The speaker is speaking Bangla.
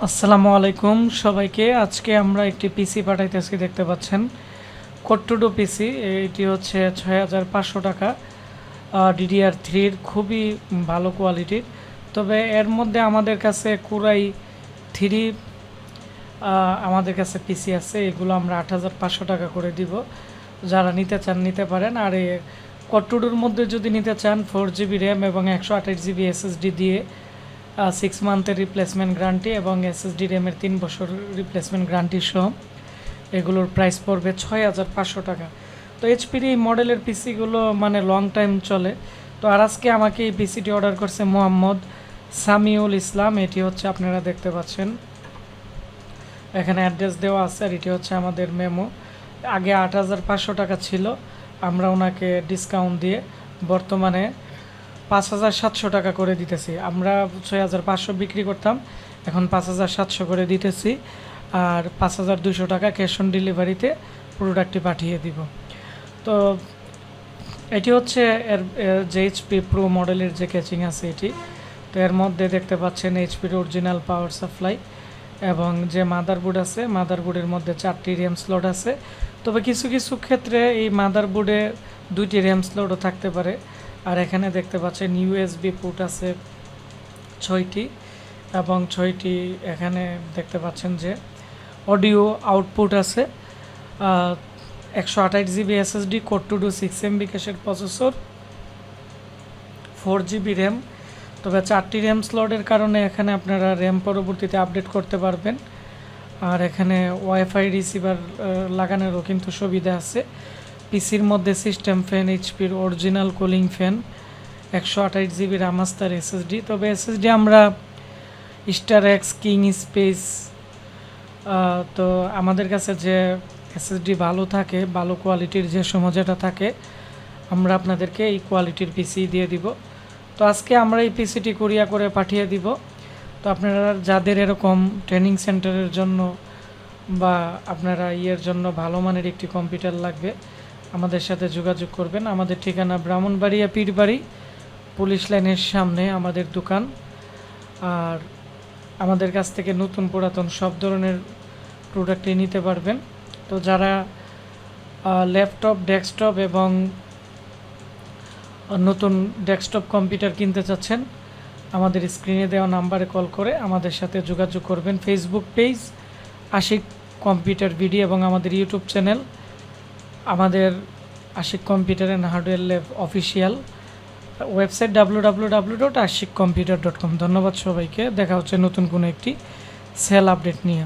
আসসালামু আলাইকুম সবাইকে। আজকে আমরা একটি পিসি পাঠাইতেছি, দেখতে পাচ্ছেন কোট্টুডো পিসি। এটি হচ্ছে ৬,৫০০ টাকা, DDR3-র খুবই ভালো কোয়ালিটির। তবে এর মধ্যে আমাদের কাছে কুরাই 3 আমাদের কাছে পিসি আছে, এগুলো আমরা ৮,৫০০ টাকা করে দিব। যারা নিতে চান নিতে পারেন। আর এই কোট্টুডোর মধ্যে যদি নিতে চান 4GB র্যাম এবং 128GB SSD দিয়ে 6 মান্থের রিপ্লেসমেন্ট গ্যারান্টি এবং SSD র্যামের 3 বছর রিপ্লেসমেন্ট গ্যারান্টি সহ এগুলোর প্রাইস পড়বে ৬,৫০০ টাকা। তো এইচপির এই মডেলের পিসিগুলো মানে লং টাইম চলে। তো আর আজকে আমাকে এই পিসিটি অর্ডার করছে মোহাম্মদ সামিউল ইসলাম। এটি হচ্ছে আপনারা দেখতে পাচ্ছেন, এখানে অ্যাড্রেস দেওয়া আছে। আর এটি হচ্ছে আমাদের মেমো। আগে ৮,৫০০ টাকা ছিল, আমরা ওনাকে ডিসকাউন্ট দিয়ে বর্তমানে ৫,৭০০ টাকা করে দিতেছি। আমরা ৬,৫০০ বিক্রি করতাম, এখন ৫,৭০০ করে দিতেছি। আর ৫,২০০ টাকা ক্যাশ অন ডেলিভারিতে প্রোডাক্টটি পাঠিয়ে দিব। তো এটি হচ্ছে এর যে এইচপি প্রো মডেলের যে ক্যাচিং আছে এটি। তো এর মধ্যে দেখতে পাচ্ছেন এইচপির অরিজিনাল পাওয়ার সাপ্লাই এবং যে মাদারবোর্ড আছে, মাদারবোর্ডের মধ্যে 4টি র্যাম স্লট আছে। তবে কিছু কিছু ক্ষেত্রে এই মাদারবোর্ডে 2টি র্যাম স্লটও থাকতে পারে। আর এখানে দেখতে পাচ্ছেন ইউএসবি পোর্ট আছে 6টি এবং 6টি এখানে দেখতে পাচ্ছেন যে অডিও আউটপুট আছে। 128GB SSD, কোট্টুডো 6MB ক্যাশের প্রসেসর, 4GB র্যাম। তবে 4টি র্যাম স্লটের কারণে এখানে আপনারা র্যাম পরবর্তীতে আপডেট করতে পারবেন। আর এখানে ওয়াইফাই রিসিভার লাগানোরও কিন্তু সুবিধা আছে। পিসির মধ্যে সিস্টেম ফ্যান, এইচপির অরিজিনাল কুলিং ফ্যান, 128GB রামাস্টার SSD। তবে SSD আমরা স্টার এক্স, কিং স্পেস, তো আমাদের কাছে যে SSD ভালো থাকে, ভালো কোয়ালিটির যে সময় যেটা থাকে, আমরা আপনাদেরকে এই কোয়ালিটির পিসি দিয়ে দিব। তো আজকে আমরা এই পিসিটি কুরিয়ার করে পাঠিয়ে দিব। তো আপনারা যাদের এরকম ট্রেনিং সেন্টারের জন্য বা আপনারা জন্য ভালো মানের একটি কম্পিউটার লাগবে, আমাদের সাথে যোগাযোগ করবেন। আমাদের ঠিকানা ব্রাহ্মণবাড়িয়া পীরবাড়ি, পুলিশ লাইনের সামনে আমাদের দোকান। আর আমাদের কাছ থেকে নতুন পুরাতন সব ধরনের প্রোডাক্টই নিতে পারবেন। তো যারা ল্যাপটপ, ডেস্কটপ এবং নতুন ডেস্কটপ কম্পিউটার কিনতে চাচ্ছেন, আমাদের স্ক্রিনে দেওয়া নাম্বারে কল করে আমাদের সাথে যোগাযোগ করবেন। ফেসবুক পেজ আশিক কম্পিউটার ভিডি এবং আমাদের ইউটিউব চ্যানেল আমাদের Ashik computer and hardware lab official, website www.ashikcomputer.com। ধন্যবাদ সবাইকে। দেখা হচ্ছে নতুন কোনো একটি সেল আপডেট নিয়ে।